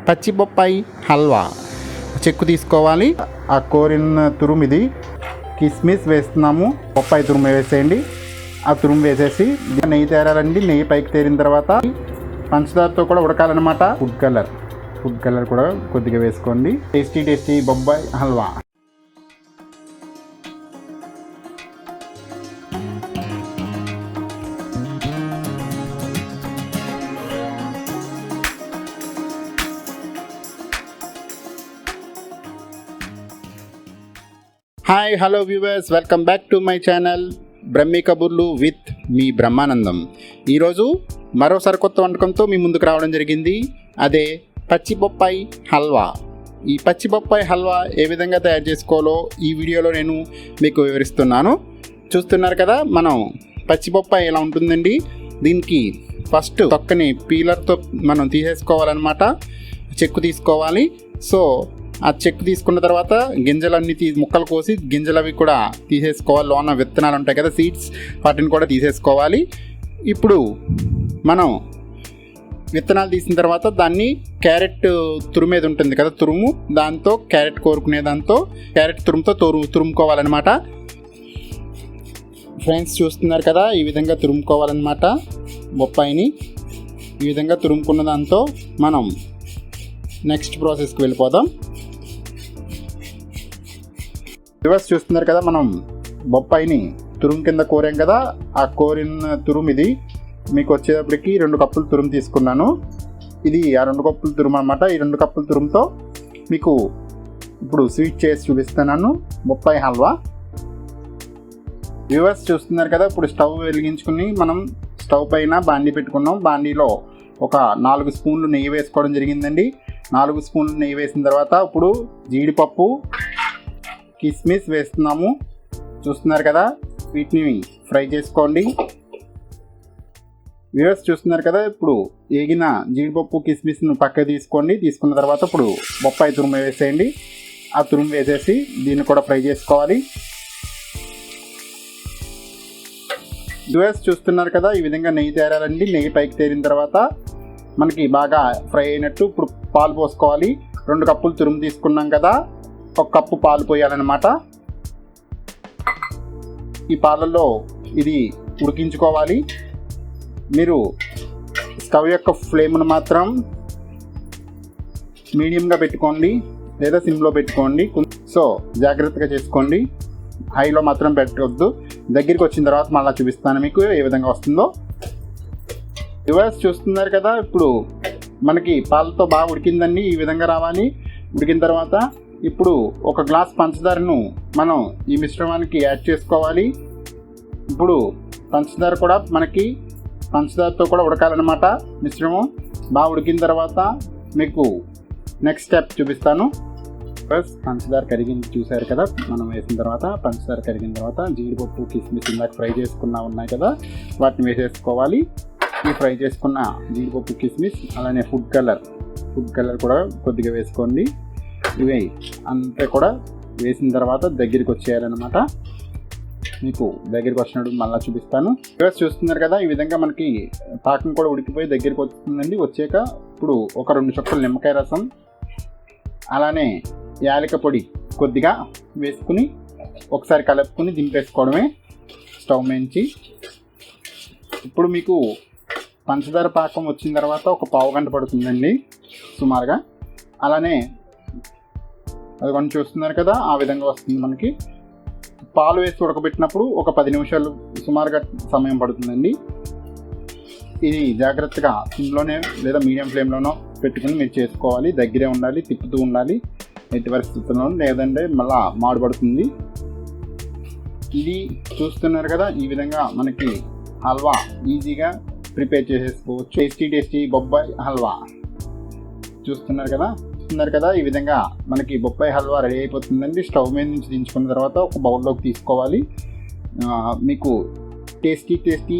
పచ్చి బొప్పాయి హల్వా చెక్కు తీసుకోవాలి. ఆ కోరిన తురుము ఇది. కిస్మిస్ వేస్తున్నాము, బొప్పాయి తురుము వేసేయండి. ఆ తురుము వేసేసి నెయ్యి తేరాలండి. నెయ్యి పైకి తేరిన తర్వాత పంచదారతో కూడా ఉడకాలన్నమాట. ఫుడ్ కలర్ కూడా కొద్దిగా వేసుకోండి. టేస్టీ బొప్పాయి halwa. Hi hello viewers, welcome back to my channel Brahmi కబుర్లు విత్ మీ బ్రహ్మానందం. ఈరోజు మరో సరికొత్త వంటకంతో మీ ముందుకు రావడం జరిగింది. అదే పచ్చి బొప్పాయి హల్వా. ఈ పచ్చి బొప్పాయి హల్వా ఏ విధంగా తయారు చేసుకోవాలో ఈ వీడియోలో నేను మీకు వివరిస్తున్నాను. చూస్తున్నారు కదా, మనం పచ్చి బొప్పాయి ఎలా ఉంటుందండి. దీనికి ఫస్ట్ తొక్కని పీలర్తో మనం తీసేసుకోవాలన్నమాట. చెక్కు తీసుకోవాలి. సో ఆ చెక్కు తీసుకున్న తర్వాత గింజలన్నీ ముక్కలు కోసి గింజలు అవి కూడా తీసేసుకోవాలి. లోన విత్తనాలు ఉంటాయి కదా, సీడ్స్, వాటిని కూడా తీసేసుకోవాలి. ఇప్పుడు మనం విత్తనాలు తీసిన తర్వాత దాన్ని క్యారెట్ తురుమేది ఉంటుంది కదా, తురుము, దాంతో క్యారెట్ కోరుకునే దాంతో క్యారెట్ తురుముతో తురుముకోవాలన్నమాట. ఫ్రెండ్స్ చూస్తున్నారు కదా, ఈ విధంగా తురుముకోవాలన్నమాట. బొప్పాయిని ఈ విధంగా తురుముకున్న దాంతో మనం నెక్స్ట్ ప్రాసెస్కి వెళ్ళిపోదాం. రివర్స్ చూస్తున్నారు కదా, మనం బొప్పాయిని తురుము కింద కోరాం కదా, ఆ కోరిన తురుము ఇది. మీకు వచ్చేటప్పటికి 2 కప్పులు తురుము తీసుకున్నాను. ఇది ఆ 2 కప్పుల తురుము అనమాట. ఈ 2 కప్పుల తురుముతో మీకు ఇప్పుడు స్వీట్ చేసి చూపిస్తున్నాను, బొప్పాయి హల్వా. రివర్స్ చూస్తున్నారు కదా, ఇప్పుడు స్టవ్ వెలిగించుకుని మనం స్టవ్ పైన బాండీ పెట్టుకున్నాం. బాండీలో ఒక 4 స్పూన్లు నెయ్యి వేసుకోవడం జరిగిందండి. 4 స్పూన్లు నెయ్యి వేసిన తర్వాత ఇప్పుడు జీడిపప్పు, కిస్మిస్ వేస్తున్నాము. చూస్తున్నారు కదా, వీటిని ఫ్రై చేసుకోండి. వ్యూవర్స్ చూస్తున్నారు కదా, ఇప్పుడు ఏగిన జీడిపప్పు కిస్మిస్ను పక్కకు తీసుకోండి. తీసుకున్న తర్వాత ఇప్పుడు బొప్పాయి తురుము వేసేయండి. ఆ తురుము వేసేసి దీన్ని కూడా ఫ్రై చేసుకోవాలి. వ్యూవర్స్ చూస్తున్నారు కదా, ఈ విధంగా నెయ్యి తేరాలండి. నెయ్యి పైకి తేరిన తర్వాత మనకి బాగా ఫ్రై అయినట్టు ఇప్పుడు పాలు పోసుకోవాలి. 2 కప్పులు తురుము తీసుకున్నాం కదా, 1 కప్పు పాలు పోయాలన్నమాట. ఈ పాలల్లో ఇది ఉడికించుకోవాలి. మీరు స్టవ్ యొక్క ఫ్లేమ్ను మాత్రం మీడియంగా పెట్టుకోండి లేదా సిమ్లో పెట్టుకోండి. సో జాగ్రత్తగా చేసుకోండి, హైలో మాత్రం పెట్టవద్దు. దగ్గరికి వచ్చిన తర్వాత మళ్ళీ చూపిస్తాను మీకు ఏ విధంగా వస్తుందో. రివర్స్ చూస్తున్నారు కదా, ఇప్పుడు మనకి పాలతో బాగా ఉడికిందండి. ఈ విధంగా రావాలి. ఉడికిన తర్వాత ఇప్పుడు 1 గ్లాస్ పంచదారను మనం ఈ మిశ్రమానికి యాడ్ చేసుకోవాలి. ఇప్పుడు పంచదార కూడా మనకి పంచదారతో కూడా ఉడకాలన్నమాట. మిశ్రమం బాగా ఉడికిన తర్వాత మీకు నెక్స్ట్ స్టెప్ చూపిస్తాను. ఫస్ట్ పంచదార కరిగింది చూసారు కదా, మనం వేసిన తర్వాత పంచదార కరిగిన తర్వాత జీడిపప్పు, కిస్మిస్ ఇందాక ఫ్రై చేసుకున్నా ఉన్నాయి కదా, వాటిని వేసేసుకోవాలి. ఈ ఫ్రై చేసుకున్న జీడిపప్పు, కిస్మిస్, అలానే ఫుడ్ కలర్ కూడా కొద్దిగా వేసుకోండి. ఇవి అంతా కూడా వేసిన తర్వాత దగ్గరికి వచ్చేయాలన్నమాట. మీకు దగ్గరికి వచ్చినప్పుడు మళ్ళీ చూపిస్తాను. రివర్స్ చూస్తున్నారు కదా, ఈ విధంగా మనకి పాకం కూడా ఉడికిపోయి దగ్గరికి వస్తుందండి. వచ్చాక ఇప్పుడు ఒక 2 చుక్కలు నిమ్మకాయ రసం, అలానే యాలక పొడి కొద్దిగా వేసుకుని ఒకసారి కలుపుకొని దింపేసుకోవడమే స్టవ్ నుంచి. ఇప్పుడు మీకు పంచదార పాకం వచ్చిన తర్వాత ఒక పావు గంట పడుతుందండి సుమారుగా. అలానే అది కొంచెం చూస్తున్నారు కదా, ఆ విధంగా వస్తుంది మనకి. పాలు వేసి ఉడకబెట్టినప్పుడు ఒక 10 నిమిషాలు సుమారుగా సమయం పడుతుందండి. ఇది జాగ్రత్తగా సిమ్లోనే లేదా మీడియం ఫ్లేమ్లోనో పెట్టుకుని మీరు చేసుకోవాలి. దగ్గరే ఉండాలి, తిప్పుతూ ఉండాలి ఎట్టి పరిస్థితుల్లో, లేదంటే మళ్ళీ మాడుపడుతుంది. ఇది చూస్తున్నారు కదా, ఈ విధంగా మనకి హల్వా ఈజీగా ప్రిపేర్ చేసేసుకోవచ్చు. టేస్టీ బొప్పాయి హల్వా. చూస్తున్నారు కదా, ఈ విధంగా మనకి బొప్పాయి హల్వా రెడీ అయిపోతుందండి. స్టవ్ మీద నుంచి దించుకున్న తర్వాత ఒక బౌల్లోకి తీసుకోవాలి. మీకు టేస్టీ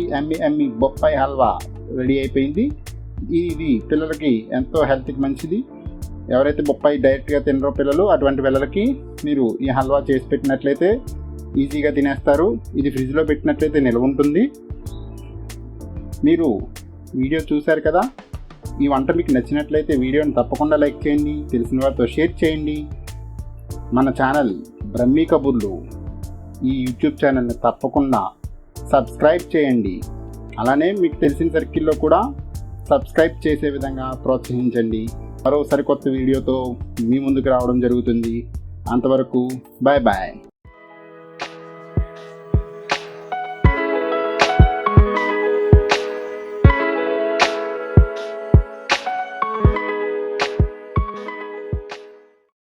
ఎమ్మి బొప్పాయి హల్వా రెడీ అయిపోయింది. ఇది పిల్లలకి ఎంతో హెల్త్కి మంచిది. ఎవరైతే బొప్పాయి డైరెక్ట్గా తినరో పిల్లలు, అటువంటి పిల్లలకి మీరు ఈ హల్వా చేసి పెట్టినట్లయితే ఈజీగా తినేస్తారు. ఇది ఫ్రిడ్జ్లో పెట్టినట్లయితే నిల్వ ఉంటుంది. మీరు వీడియో చూశారు కదా, ఈ వంట మీకు నచ్చినట్లయితే వీడియోని తప్పకుండా లైక్ చేయండి, తెలిసిన వారితో షేర్ చేయండి. మన ఛానల్ బ్రహ్మీ కబుర్లు ఈ యూట్యూబ్ ఛానల్ని తప్పకుండా సబ్స్క్రైబ్ చేయండి. అలానే మీకు తెలిసిన సర్కిల్లో కూడా సబ్స్క్రైబ్ చేసే విధంగా ప్రోత్సహించండి. మరో సరికొత్త వీడియోతో మీ ముందుకు రావడం జరుగుతుంది. అంతవరకు బాయ్ బాయ్.